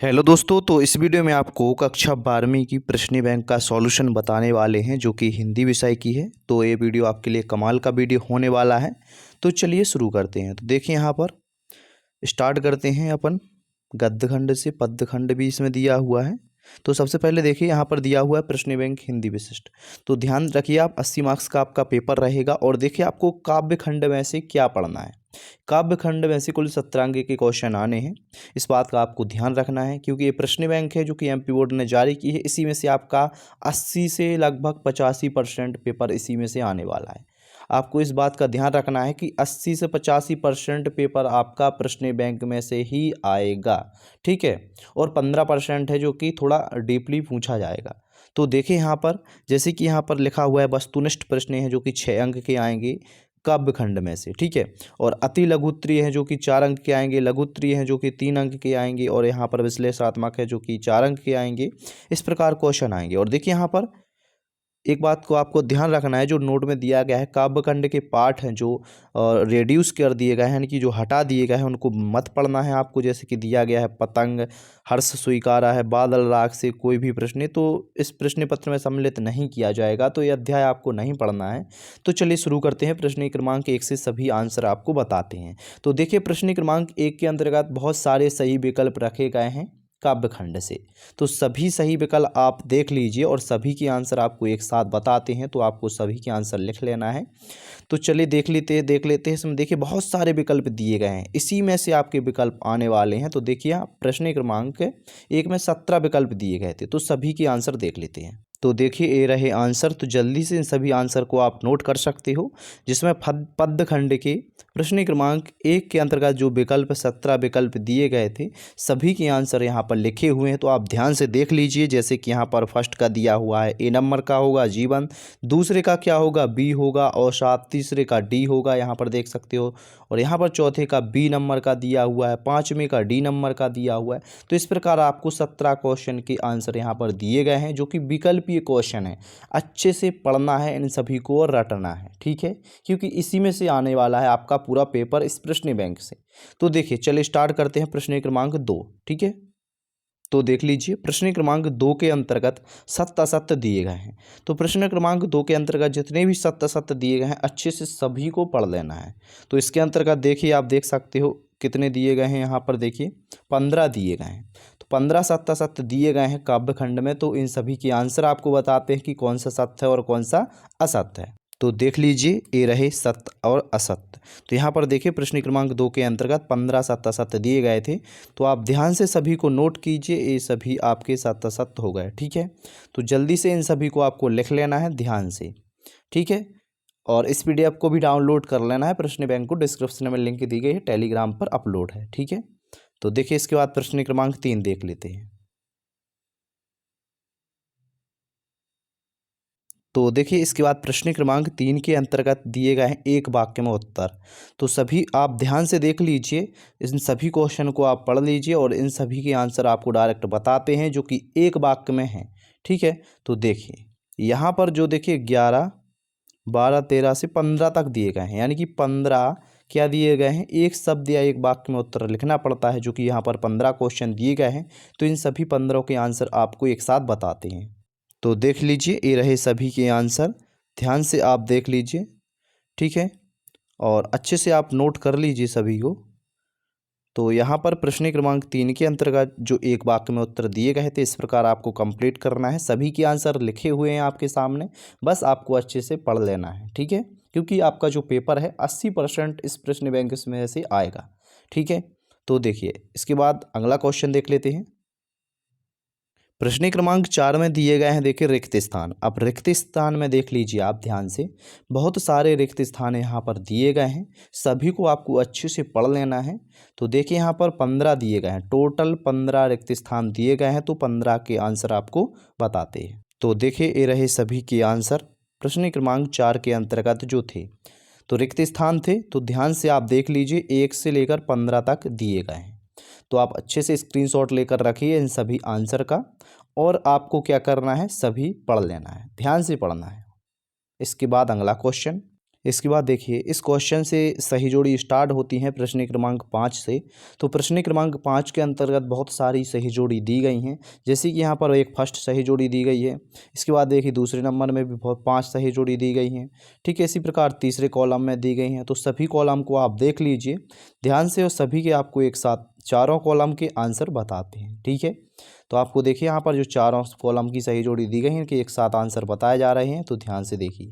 Hello दोस्तों, तो इस वीडियो में आपको कक्षा 12वीं की प्रश्न बैंक का सॉल्यूशन बताने वाले हैं जो कि हिंदी विषय की है। तो ये वीडियो आपके लिए कमाल का वीडियो होने वाला है। तो चलिए शुरू करते हैं। तो देखिए यहाँ पर स्टार्ट करते हैं अपन गद्य खंड से। पद्य खंड भी इसमें दिया हुआ है। तो सबसे पहले देखिए यहाँ पर दिया हुआ है प्रश्न बैंक हिंदी विशिष्ट। तो ध्यान रखिए, आप 80 मार्क्स का आपका पेपर रहेगा। और देखिए आपको काव्य खंड में से क्या पढ़ना है। काव्य खंड में से कुल 17 अंक के क्वेश्चन आने हैं। इस बात का आपको ध्यान रखना है क्योंकि ये प्रश्न बैंक है जो कि एमपी बोर्ड ने जारी की है। इसी में से आपका 80 से लगभग 85% पेपर इसी में से आने वाला है। आपको इस बात का ध्यान रखना है कि 80 से 85% पेपर आपका प्रश्न बैंक में से ही आएगा, ठीक है। और 15% है जो कि थोड़ा डीपली पूछा जाएगा। तो देखिए यहाँ पर, जैसे कि यहाँ पर लिखा हुआ है वस्तुनिष्ठ प्रश्न है जो कि 6 अंक के आएंगे काव्य खंड में से, ठीक है। और अति लघु उत्तरीय है जो कि 4 अंक के आएंगे, लघु उत्तरीय है जो कि 3 अंक के आएंगे, और यहाँ पर विश्लेषणात्मक है जो कि 4 अंक के आएंगे। इस प्रकार क्वेश्चन आएंगे। और देखिए यहाँ पर एक बात को आपको ध्यान रखना है, जो नोट में दिया गया है काव्यखंड के पाठ हैं जो रेड्यूस कर दिए गए हैं, यानी कि जो हटा दिए गए हैं उनको मत पढ़ना है आपको। जैसे कि दिया गया है पतंग हर्ष स्वीकारा है, बादल राग से कोई भी प्रश्न तो इस प्रश्न पत्र में सम्मिलित नहीं किया जाएगा। तो ये अध्याय आपको नहीं पढ़ना है। तो चलिए शुरू करते हैं। प्रश्न क्रमांक 1 से सभी आंसर आपको बताते हैं। तो देखिए प्रश्न क्रमांक 1 के अंतर्गत बहुत सारे सही विकल्प रखे गए हैं काव्य खंड से। तो सभी सही विकल्प आप देख लीजिए और सभी के आंसर आपको एक साथ बताते हैं। तो आपको सभी के आंसर लिख लेना है। तो चलिए देख लेते हैं इसमें। देखिए बहुत सारे विकल्प दिए गए हैं, इसी में से आपके विकल्प आने वाले हैं। तो देखिए आप प्रश्न क्रमांक 1 में 17 विकल्प दिए गए थे। तो सभी के आंसर देख लेते हैं। तो देखिए ये रहे आंसर। तो जल्दी से इन सभी आंसर को आप नोट कर सकते हो, जिसमें पद्य खंड के प्रश्न क्रमांक 1 के अंतर्गत जो विकल्प 17 विकल्प दिए गए थे सभी के आंसर यहाँ पर लिखे हुए हैं। तो आप ध्यान से देख लीजिए। जैसे कि यहाँ पर फर्स्ट का दिया हुआ है ए नंबर का होगा जीवन, दूसरे का क्या होगा बी होगा, और साथ तीसरे का डी होगा, यहाँ पर देख सकते हो। और यहाँ पर चौथे का बी नंबर का दिया हुआ है, पाँचवें का डी नंबर का दिया हुआ है। तो इस प्रकार आपको 17 क्वेश्चन के आंसर यहाँ पर दिए गए हैं जो कि विकल्पीय क्वेश्चन है। अच्छे से पढ़ना है इन सभी को और रटना है, ठीक है, क्योंकि इसी में से आने वाला है आपका पूरा पेपर इस प्रश्न बैंक से। तो देखिए चलिए स्टार्ट करते हैं प्रश्न क्रमांक 2, ठीक है। तो देख लीजिए प्रश्न क्रमांक 2 के अंतर्गत सत्य असत्य दिए गए हैं। तो प्रश्न क्रमांक 2 के अंतर्गत जितने भी सत्य असत्य दिए गए हैं अच्छे से सभी को पढ़ लेना है। तो इसके अंतर्गत देखिए आप देख सकते हो कितने दिए गए हैं। यहाँ पर देखिए 15 दिए गए हैं। तो 15 सत्य असत्य दिए गए हैं काव्य खंड में। तो इन सभी के आंसर आपको बताते हैं कि कौन सा सत्य है और कौन सा असत्य है। तो देख लीजिए ये रहे सत्य और असत्य। तो यहाँ पर देखिए प्रश्न क्रमांक 2 के अंतर्गत 15 सत्य असत्य दिए गए थे। तो आप ध्यान से सभी को नोट कीजिए, ये सभी आपके सत्य असत्य हो गए, ठीक है। तो जल्दी से इन सभी को आपको लिख लेना है ध्यान से, ठीक है। और इस पीडीएफ को भी डाउनलोड कर लेना है। प्रश्न बैंक को डिस्क्रिप्शन में लिंक दी गई है, टेलीग्राम पर अपलोड है, ठीक है। तो देखिए इसके बाद प्रश्न क्रमांक 3 देख लेते हैं। तो देखिए इसके बाद प्रश्न क्रमांक 3 के अंतर्गत दिए गए हैं एक वाक्य में उत्तर। तो सभी आप ध्यान से देख लीजिए, इन सभी क्वेश्चन को आप पढ़ लीजिए और इन सभी के आंसर आपको डायरेक्ट बताते हैं जो कि एक वाक्य में है, ठीक है। तो देखिए यहाँ पर जो देखिए 11, 12, 13 से 15 तक दिए गए हैं, यानी कि 15 क्या दिए गए हैं, एक शब्द या एक वाक्य में उत्तर लिखना पड़ता है, जो कि यहाँ पर 15 क्वेश्चन दिए गए हैं। तो इन सभी 15 के आंसर आपको एक साथ बताते हैं। तो देख लीजिए ये रहे सभी के आंसर। ध्यान से आप देख लीजिए, ठीक है, और अच्छे से आप नोट कर लीजिए सभी को। तो यहाँ पर प्रश्न क्रमांक 3 के अंतर्गत जो एक वाक्य में उत्तर दिए गए थे इस प्रकार आपको कंप्लीट करना है। सभी के आंसर लिखे हुए हैं आपके सामने, बस आपको अच्छे से पढ़ लेना है, ठीक है, क्योंकि आपका जो पेपर है 80% इस प्रश्न बैंक में से आएगा, ठीक है। तो देखिए इसके बाद अगला क्वेश्चन देख लेते हैं। प्रश्न क्रमांक 4 में दिए गए हैं देखिए रिक्त स्थान। अब रिक्त स्थान में देख लीजिए आप ध्यान से, बहुत सारे रिक्त स्थान यहाँ पर दिए गए हैं, सभी को आपको अच्छे से पढ़ लेना है। तो देखिए यहाँ पर 15 दिए गए हैं, टोटल 15 रिक्त स्थान दिए गए हैं। तो 15 के आंसर आपको बताते हैं। तो देखिए ये रहे सभी के आंसर प्रश्न क्रमांक 4 के अंतर्गत जो थे। तो रिक्त स्थान थे, तो ध्यान से आप देख लीजिए 1 से लेकर 15 तक दिए गए हैं। तो आप अच्छे से स्क्रीनशॉट लेकर रखिए इन सभी आंसर का, और आपको क्या करना है, सभी पढ़ लेना है, ध्यान से पढ़ना है। इसके बाद अगला क्वेश्चन। इसके बाद देखिए इस क्वेश्चन से सही जोड़ी स्टार्ट होती हैं प्रश्न क्रमांक 5 से। तो प्रश्न क्रमांक 5 के अंतर्गत बहुत सारी सही जोड़ी दी गई हैं, जैसे कि यहाँ पर एक फर्स्ट सही जोड़ी दी गई है। इसके बाद देखिए दूसरे नंबर में भी बहुत 5 सही जोड़ी दी गई हैं। ठीक है, इसी प्रकार तीसरे कॉलम में दी गई हैं। तो सभी कॉलम को आप देख लीजिए ध्यान से और सभी के आपको एक साथ चारों कॉलम के आंसर बताते हैं। ठीक है, तो आपको देखिए यहाँ पर जो चारों कॉलम की सही जोड़ी दी गई है कि एक साथ आंसर बताए जा रहे हैं, तो ध्यान से देखिए।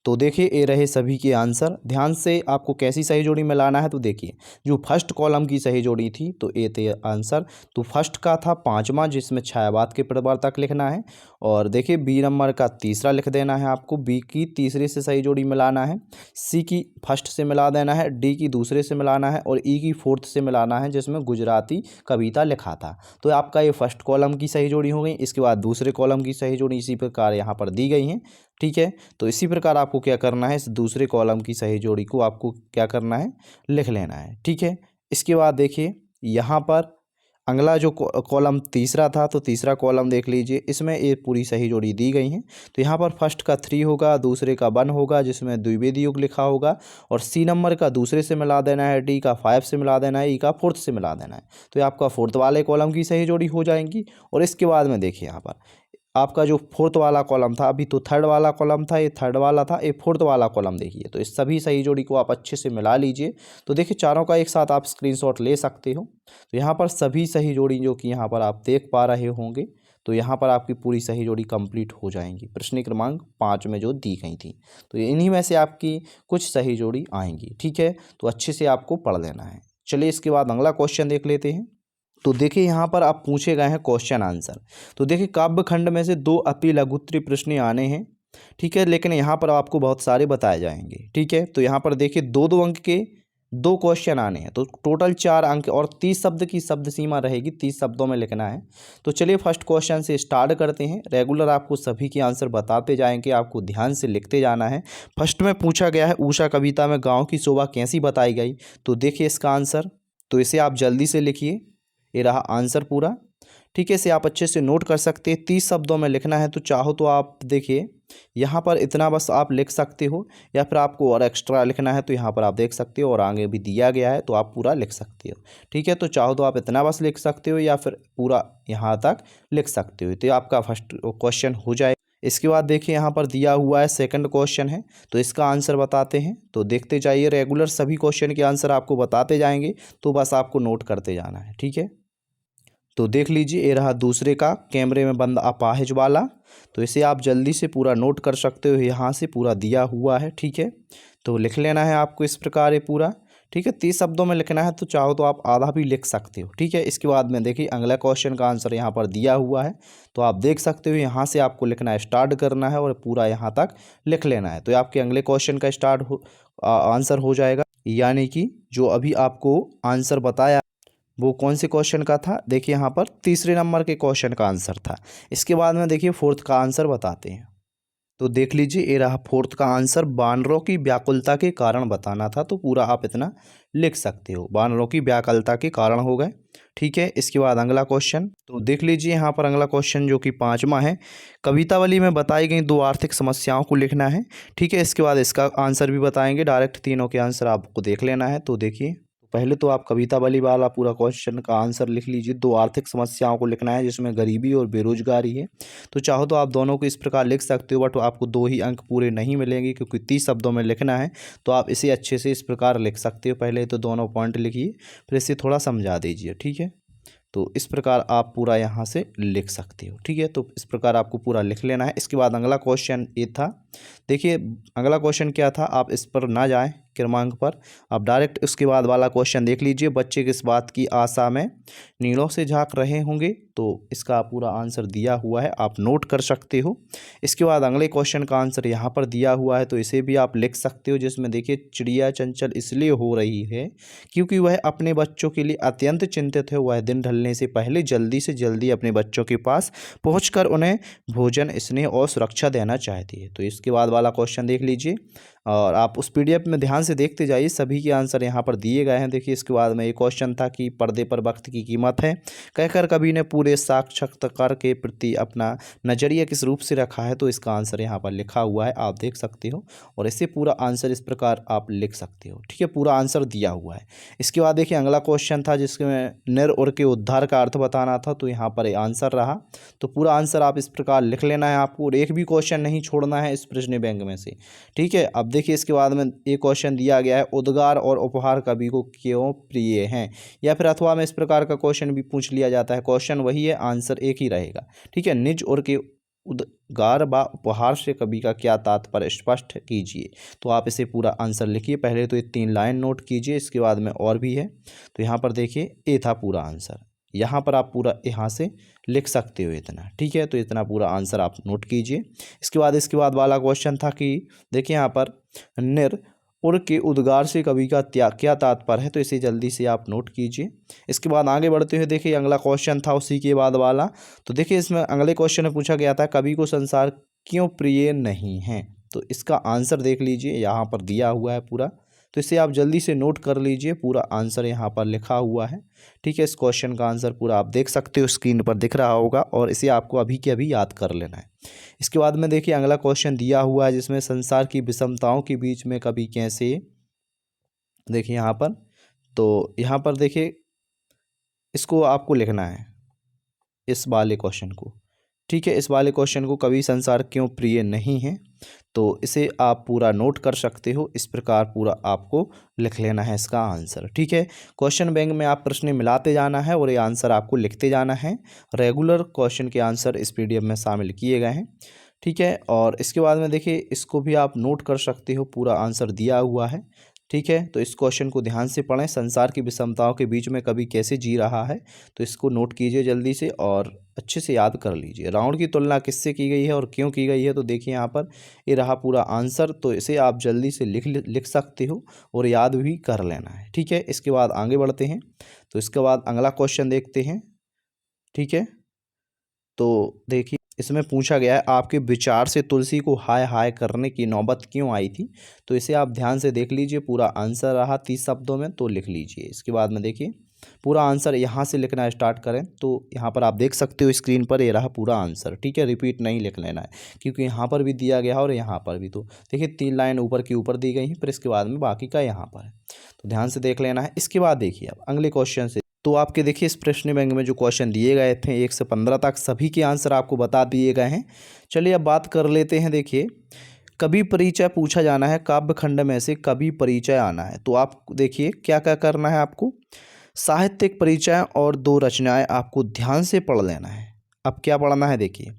तो देखिए ये रहे सभी के आंसर। ध्यान से आपको कैसी सही जोड़ी में लाना है, तो देखिए जो फर्स्ट कॉलम की सही जोड़ी थी तो ये थे आंसर। तो फर्स्ट का था 5वां जिसमें छायावाद के प्रवर्तक लिखना है, और देखिए बी नंबर का तीसरा लिख देना है आपको, बी की तीसरे से सही जोड़ी मिलाना है, सी की फर्स्ट से मिला देना है, डी की दूसरे से मिलाना है और ई की फोर्थ से मिलाना है जिसमें गुजराती कविता लिखा था। तो आपका ये फर्स्ट कॉलम की सही जोड़ी हो गई। इसके बाद दूसरे कॉलम की सही जोड़ी इसी प्रकार यहाँ पर दी गई हैं। ठीक है, तो इसी प्रकार आपको क्या करना है, इस दूसरे कॉलम की सही जोड़ी को आपको क्या करना है, लिख लेना है। ठीक है, इसके बाद देखिए यहाँ पर अगला जो कॉलम तीसरा था, तो तीसरा कॉलम देख लीजिए, इसमें ये पूरी सही जोड़ी दी गई हैं। तो यहाँ पर फर्स्ट का 3 होगा, दूसरे का 1 होगा जिसमें द्विवेदी युग लिखा होगा, और सी नंबर का दूसरे से मिला देना है, डी का 5 से मिला देना है, ई का 4th से मिला देना है। तो ये आपका 4th वाले कॉलम की सही जोड़ी हो जाएंगी। और इसके बाद में देखिए यहाँ पर आपका जो 4th वाला कॉलम था, अभी तो 3rd वाला कॉलम था, ये 3rd वाला था, ये 4th वाला कॉलम देखिए। तो इस सभी सही जोड़ी को आप अच्छे से मिला लीजिए। तो देखिए चारों का एक साथ आप स्क्रीनशॉट ले सकते हो। तो यहाँ पर सभी सही जोड़ी जो कि यहाँ पर आप देख पा रहे होंगे, तो यहाँ पर आपकी पूरी सही जोड़ी कंप्लीट हो जाएंगी प्रश्न क्रमांक 5 में जो दी गई थी। तो इन्हीं में से आपकी कुछ सही जोड़ी आएंगी। ठीक है, तो अच्छे से आपको पढ़ लेना है। चलिए इसके बाद अगला क्वेश्चन देख लेते हैं। तो देखिए यहाँ पर आप पूछे गए हैं क्वेश्चन आंसर। तो देखिए काव्य खंड में से 2 अति लघुत्तरीय प्रश्न आने हैं। ठीक है, लेकिन यहाँ पर आपको बहुत सारे बताए जाएंगे। ठीक है, तो यहाँ पर देखिए 2-2 अंक के 2 क्वेश्चन आने हैं, तो टोटल 4 अंक और 30 शब्द की शब्द सीमा रहेगी, 30 शब्दों में लिखना है। तो चलिए फर्स्ट क्वेश्चन से स्टार्ट करते हैं। रेगुलर आपको सभी के आंसर बताते जाएंगे, आपको ध्यान से लिखते जाना है। फर्स्ट में पूछा गया है उषा कविता में गाँव की शोभा कैसी बताई गई। तो देखिए इसका आंसर, तो इसे आप जल्दी से लिखिए। ये रहा आंसर पूरा। ठीक है, इसे आप अच्छे से नोट कर सकते हैं। 30 शब्दों में लिखना है, तो चाहो तो आप देखिए यहाँ पर इतना बस आप लिख सकते हो, या फिर आपको और एक्स्ट्रा लिखना है तो यहाँ पर आप देख सकते हो, और आगे भी दिया गया है तो आप पूरा लिख सकते हो। ठीक है, तो चाहो तो आप इतना बस लिख सकते हो या फिर पूरा यहाँ तक लिख सकते हो। तो ये आपका फर्स्ट क्वेश्चन हो जाए। इसके बाद देखिए यहाँ पर दिया हुआ है सेकंड क्वेश्चन है, तो इसका आंसर बताते हैं। तो देखते जाइए, रेगुलर सभी क्वेश्चन के आंसर आपको बताते जाएंगे, तो बस आपको नोट करते जाना है। ठीक है, तो देख लीजिए ये रहा दूसरे का कैमरे में बंद अपाहिज वाला। तो इसे आप जल्दी से पूरा नोट कर सकते हो, यहाँ से पूरा दिया हुआ है। ठीक है, तो लिख लेना है आपको इस प्रकार ये पूरा। ठीक है, 30 शब्दों में लिखना है, तो चाहो तो आप आधा भी लिख सकते हो। ठीक है, इसके बाद में देखिए अगला क्वेश्चन का आंसर यहाँ पर दिया हुआ है, तो आप देख सकते हो यहाँ से आपको लिखना है, स्टार्ट करना है और पूरा यहाँ तक लिख लेना है। तो आपके अगले क्वेश्चन का आंसर हो जाएगा, यानी कि जो अभी आपको आंसर बताया वो कौन से क्वेश्चन का था। देखिए यहाँ पर तीसरे नंबर के क्वेश्चन का आंसर था। इसके बाद में देखिए 4th का आंसर बताते हैं। तो देख लीजिए ये रहा 4th का आंसर, बानरों की व्याकुलता के कारण बताना था। तो पूरा आप इतना लिख सकते हो, बानरों की व्याकुलता के कारण हो गए। ठीक है, इसके बाद अगला क्वेश्चन, तो देख लीजिए यहाँ पर अगला क्वेश्चन जो कि 5वां है, कवितावली में बताई गई 2 आर्थिक समस्याओं को लिखना है। ठीक है, इसके बाद इसका आंसर भी बताएंगे, डायरेक्ट तीनों के आंसर आपको देख लेना है। तो देखिए पहले तो आप कवितावली वाला पूरा क्वेश्चन का आंसर लिख लीजिए। 2 आर्थिक समस्याओं को लिखना है जिसमें गरीबी और बेरोजगारी है। तो चाहो तो आप दोनों को इस प्रकार लिख सकते हो, बट आपको 2 ही अंक पूरे नहीं मिलेंगे क्योंकि 30 शब्दों में लिखना है। तो आप इसे अच्छे से इस प्रकार लिख सकते हो। पहले तो दोनों पॉइंट लिखिए, फिर इसे थोड़ा समझा दीजिए। ठीक है, तो इस प्रकार आप पूरा यहाँ से लिख सकते हो। ठीक है, तो इस प्रकार आपको पूरा लिख लेना है। इसके बाद अगला क्वेश्चन ये था। देखिए अगला क्वेश्चन क्या था, आप इस पर ना जाएं क्रमांक पर, आप डायरेक्ट उसके बाद वाला क्वेश्चन देख लीजिए। बच्चे किस बात की आशा में नीड़ों से झांक रहे होंगे। तो इसका पूरा आंसर दिया हुआ है, आप नोट कर सकते हो। इसके बाद अगले क्वेश्चन का आंसर यहाँ पर दिया हुआ है, तो इसे भी आप लिख सकते हो, जिसमें देखिए चिड़िया चंचल इसलिए हो रही है क्योंकि वह अपने बच्चों के लिए अत्यंत चिंतित है। वह दिन ढलने से पहले जल्दी से जल्दी अपने बच्चों के पास पहुँचकर उन्हें भोजन, स्नेह और सुरक्षा देना चाहती है। तो इसके बाद वाला क्वेश्चन देख लीजिए, और आप उस पीडीएफ में ध्यान से देखते जाइए, सभी के आंसर यहाँ पर दिए गए हैं। देखिए इसके बाद में एक क्वेश्चन था कि पर्दे पर वक्त की कीमत है कहकर कवि ने पूरे साक्षात्कार के प्रति अपना नज़रिया किस रूप से रखा है, तो इसका आंसर यहाँ पर लिखा हुआ है, आप देख सकते हो। और इसे पूरा आंसर इस प्रकार आप लिख सकते हो, ठीक है, पूरा आंसर दिया हुआ है। इसके बाद देखिए अगला क्वेश्चन था जिसमें निर और के उद्धार का अर्थ बताना था, तो यहाँ पर आंसर रहा। तो पूरा आंसर आप इस प्रकार लिख लेना है आपको, और एक भी क्वेश्चन नहीं छोड़ना है इस प्रश्न बैंक में से, ठीक है। अब देखिए इसके बाद में एक क्वेश्चन दिया गया है, उद्गार और उपहार कवि को क्यों प्रिय हैं, या फिर अथवा में इस प्रकार का क्वेश्चन भी पूछ लिया जाता है। क्वेश्चन वही है, आंसर एक ही रहेगा, ठीक है। निज और के उद्गार व उपहार से कवि का क्या तात्पर्य स्पष्ट कीजिए। तो आप इसे पूरा आंसर लिखिए, पहले तो ये 3 लाइन नोट कीजिए, इसके बाद में और भी है। तो यहाँ पर देखिए ये था पूरा आंसर, यहाँ पर आप पूरा यहाँ से लिख सकते हो इतना, ठीक है। तो इतना पूरा आंसर आप नोट कीजिए। इसके बाद वाला क्वेश्चन था कि देखिए यहाँ पर निर उर के उद्गार से कवि का क्या तात्पर्य है, तो इसे जल्दी से आप नोट कीजिए। इसके बाद आगे बढ़ते हुए देखिए अगला क्वेश्चन था उसी के बाद वाला। तो देखिए इसमें अगले क्वेश्चन में पूछा गया था कवि को संसार क्यों प्रिय नहीं है, तो इसका आंसर देख लीजिए, यहाँ पर दिया हुआ है पूरा। तो इसे आप जल्दी से नोट कर लीजिए, पूरा आंसर यहाँ पर लिखा हुआ है, ठीक है। इस क्वेश्चन का आंसर पूरा आप देख सकते हो, स्क्रीन पर दिख रहा होगा, और इसे आपको अभी के अभी याद कर लेना है। इसके बाद में देखिए अगला क्वेश्चन दिया हुआ है जिसमें संसार की विषमताओं के बीच में कवि कैसे, देखिए यहाँ पर, तो यहाँ पर देखिए इसको आपको लिखना है, इस वाले क्वेश्चन को, ठीक है। इस वाले क्वेश्चन को कवि संसार क्यों प्रिय नहीं है, तो इसे आप पूरा नोट कर सकते हो, इस प्रकार पूरा आपको लिख लेना है इसका आंसर, ठीक है। क्वेश्चन बैंक में आप प्रश्न मिलाते जाना है और ये आंसर आपको लिखते जाना है। रेगुलर क्वेश्चन के आंसर इस पीडीएफ में शामिल किए गए हैं, ठीक है। और इसके बाद में देखिए इसको भी आप नोट कर सकते हो, पूरा आंसर दिया हुआ है, ठीक है। तो इस क्वेश्चन को ध्यान से पढ़ें, संसार की विषमताओं के बीच में कवि कैसे जी रहा है, तो इसको नोट कीजिए जल्दी से और अच्छे से याद कर लीजिए। रावण की तुलना किससे की गई है और क्यों की गई है, तो देखिए यहाँ पर ये रहा पूरा आंसर, तो इसे आप जल्दी से लिख सकते हो और याद भी कर लेना है, ठीक है। इसके बाद आगे बढ़ते हैं, तो इसके बाद अगला क्वेश्चन देखते हैं, ठीक है। तो देखिए इसमें पूछा गया है आपके विचार से तुलसी को हाय हाय करने की नौबत क्यों आई थी, तो इसे आप ध्यान से देख लीजिए, पूरा आंसर रहा 30 शब्दों में, तो लिख लीजिए। इसके बाद में देखिए पूरा आंसर यहाँ से लिखना स्टार्ट करें, तो यहाँ पर आप देख सकते हो स्क्रीन पर, ये रहा पूरा आंसर, ठीक है। रिपीट नहीं लिख लेना है क्योंकि यहाँ पर भी दिया गया है और यहाँ पर भी, तो देखिए 3 लाइन ऊपर की ऊपर दी गई हैं, फिर इसके बाद में बाकी का यहाँ पर है, तो ध्यान से देख लेना है। इसके बाद देखिए अब अगले क्वेश्चन से, तो आपके देखिए इस प्रश्न बैंक में जो क्वेश्चन दिए गए थे 1 से 15 तक, सभी के आंसर आपको बता दिए गए हैं। चलिए अब बात कर लेते हैं। देखिए कवि परिचय पूछा जाना है, काव्य खंड में से कवि परिचय आना है, तो आप देखिए क्या क्या करना है आपको, साहित्यिक परिचय और 2 रचनाएं आपको ध्यान से पढ़ लेना है। अब क्या पढ़ना है, देखिए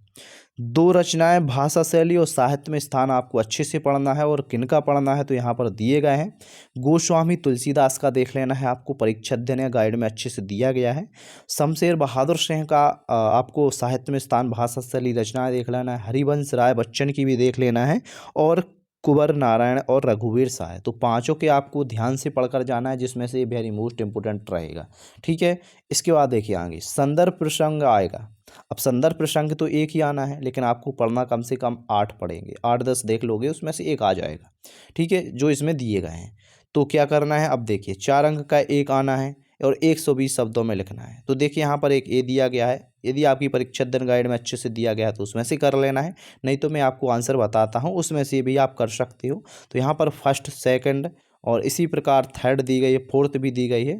2 रचनाएं भाषा शैली और साहित्य में स्थान आपको अच्छे से पढ़ना है, और किनका पढ़ना है तो यहाँ पर दिए गए हैं, गोस्वामी तुलसीदास का देख लेना है, आपको परीक्षा अध्ययन या गाइड में अच्छे से दिया गया है। शमशेर बहादुर सिंह का आपको साहित्य में स्थान भाषा शैली रचनाएं देख लेना है, हरिवंश राय बच्चन की भी देख लेना है, और कुंवर नारायण और रघुवीर साय, तो पांचों के आपको ध्यान से पढ़कर जाना है, जिसमें से वेरी मोस्ट इंपोर्टेंट रहेगा, ठीक है। इसके बाद देखिए आगे संदर्भ प्रसंग आएगा। अब संदर्भ प्रसंग तो एक ही आना है, लेकिन आपको पढ़ना कम से कम 8 पढ़ेंगे, 8-10 देख लोगे उसमें से एक आ जाएगा, ठीक है, जो इसमें दिए गए हैं। तो क्या करना है, अब देखिए 4 अंक का एक आना है और 120 शब्दों में लिखना है। तो देखिए यहाँ पर एक ए दिया गया है, यदि आपकी परीक्षा अध्ययन गाइड में अच्छे से दिया गया है तो उसमें से कर लेना है, नहीं तो मैं आपको आंसर बताता हूँ, उसमें से भी आप कर सकते हो। तो यहाँ पर फर्स्ट, सेकंड और इसी प्रकार थर्ड दी गई है, फोर्थ भी दी गई है,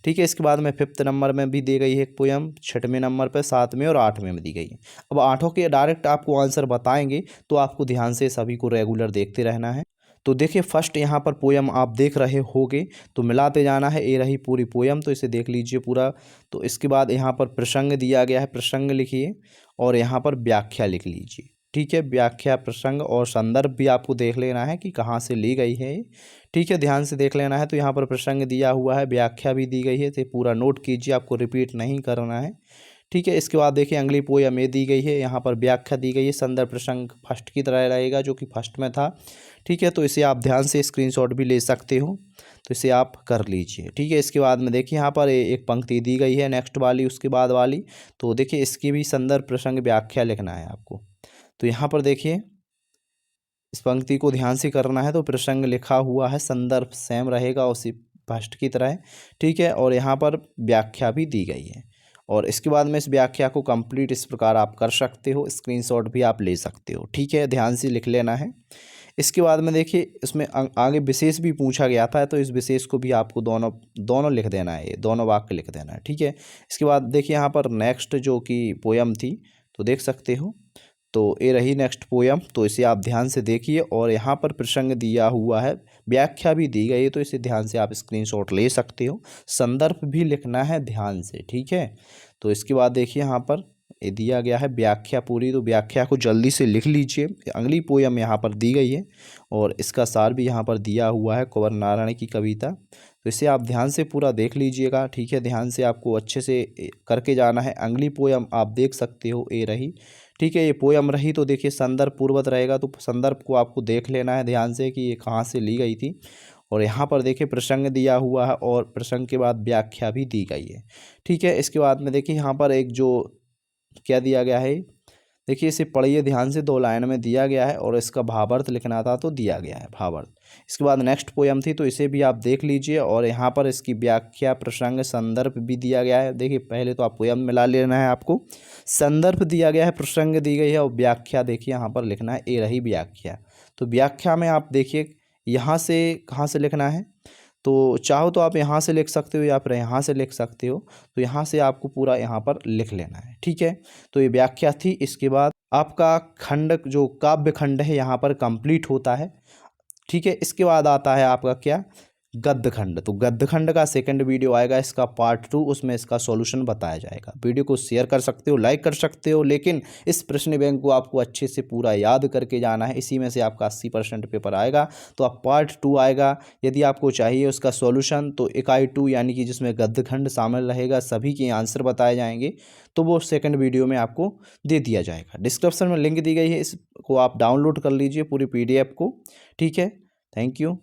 ठीक है। इसके बाद में 5th नंबर में भी दी गई है एक पोयम, 6वें नंबर पर, 7वें और 8वें में दी गई है। अब 8 के डायरेक्ट आपको आंसर बताएंगे, तो आपको ध्यान से सभी को रेगुलर देखते रहना है। तो देखिए फर्स्ट यहाँ पर पोयम आप देख रहे होगे, तो मिलाते जाना है, ये रही पूरी पोयम, तो इसे देख लीजिए पूरा। तो इसके बाद यहाँ पर प्रसंग दिया गया है, प्रसंग लिखिए और यहाँ पर व्याख्या लिख लीजिए, ठीक है। व्याख्या, प्रसंग और संदर्भ भी आपको देख लेना है कि कहाँ से ली गई है, ठीक है, ध्यान से देख लेना है। तो यहाँ पर प्रसंग दिया हुआ है, व्याख्या भी दी गई है, तो पूरा नोट कीजिए, आपको रिपीट नहीं करना है, ठीक है। इसके बाद देखिए अगली पोयम ये दी गई है, यहाँ पर व्याख्या दी गई है, संदर्भ प्रसंग फर्स्ट की तरह रहेगा जो कि फर्स्ट में था, ठीक है। तो इसे आप ध्यान से स्क्रीनशॉट भी ले सकते हो, तो इसे आप कर लीजिए, ठीक है। इसके बाद में देखिए यहाँ पर एक पंक्ति दी गई है नेक्स्ट वाली, उसके बाद वाली, तो देखिए इसकी भी संदर्भ प्रसंग व्याख्या लिखना है आपको। तो यहाँ पर देखिए इस पंक्ति को ध्यान से करना है। तो प्रसंग लिखा हुआ है, संदर्भ सेम रहेगा उसी फर्स्ट की तरह है, ठीक है। और यहाँ पर व्याख्या भी दी गई है। और इसके बाद में इस व्याख्या को कंप्लीट इस प्रकार आप कर सकते हो, स्क्रीनशॉट भी आप ले सकते हो, ठीक है। ध्यान से लिख लेना है। इसके बाद में देखिए इसमें आगे विशेष भी पूछा गया था, तो इस विशेष को भी आपको दोनों लिख देना है, दोनों वाक्य लिख देना है, ठीक है। इसके बाद देखिए यहाँ पर नेक्स्ट जो कि पोयम थी, तो देख सकते हो, तो ये रही नेक्स्ट पोयम। तो इसे आप ध्यान से देखिए, और यहाँ पर प्रसंग दिया हुआ है, व्याख्या भी दी गई है, तो इसे ध्यान से आप स्क्रीनशॉट ले सकते हो। संदर्भ भी लिखना है ध्यान से, ठीक है। तो इसके बाद देखिए यहाँ पर ये दिया गया है व्याख्या पूरी, तो व्याख्या को जल्दी से लिख लीजिए। अगली पोयम यहाँ पर दी गई है, और इसका सार भी यहाँ पर दिया हुआ है, कुंवर नारायण की कविता। तो इसे आप ध्यान से पूरा देख लीजिएगा, ठीक है। ध्यान से आपको अच्छे से करके जाना है। अगली पोयम आप देख सकते हो, ये रही, ठीक है। ये पोयम रही, तो देखिए संदर्भ पूर्वत रहेगा, तो संदर्भ को आपको देख लेना है ध्यान से कि ये कहाँ से ली गई थी। और यहाँ पर देखिए प्रसंग दिया हुआ है, और प्रसंग के बाद व्याख्या भी दी गई है, ठीक है। इसके बाद में देखिए यहाँ पर एक जो क्या दिया गया है, देखिए इसे पढ़िए ध्यान से, 2 लाइन में दिया गया है, और इसका भावार्थ लिखना था तो दिया गया है भावार्थ। इसके बाद नेक्स्ट पोयम थी, तो इसे भी आप देख लीजिए, और यहाँ पर इसकी व्याख्या प्रसंग संदर्भ भी दिया गया है। देखिए पहले तो आप पोयम मिला लेना है, आपको संदर्भ दिया गया है, प्रसंग दी गई है, और व्याख्या देखिए यहाँ पर लिखना है, ये रही व्याख्या। तो व्याख्या में आप देखिए यहाँ से कहाँ से लिखना है, तो चाहो तो आप यहाँ से लिख सकते हो या फिर यहाँ से लिख सकते हो। तो यहाँ से आपको पूरा यहाँ पर लिख लेना है, ठीक है। तो ये व्याख्या थी। इसके बाद आपका खंड जो काव्य खंड है यहाँ पर कंप्लीट होता है, ठीक है। इसके बाद आता है आपका क्या, गद्य खंड। तो गद्य खंड का सेकंड वीडियो आएगा, इसका पार्ट 2, उसमें इसका सॉल्यूशन बताया जाएगा। वीडियो को शेयर कर सकते हो, लाइक कर सकते हो, लेकिन इस प्रश्न बैंक को आपको अच्छे से पूरा याद करके जाना है। इसी में से आपका 80% पेपर आएगा। तो आप पार्ट 2 आएगा, यदि आपको चाहिए उसका सॉल्यूशन, तो इकाई 2 यानी कि जिसमें गद्य खंड शामिल रहेगा, सभी के आंसर बताए जाएंगे, तो वो सेकंड वीडियो में आपको दे दिया जाएगा। डिस्क्रिप्शन में लिंक दी गई है, इसको आप डाउनलोड कर लीजिए पूरी PDF को, ठीक है। Thank you.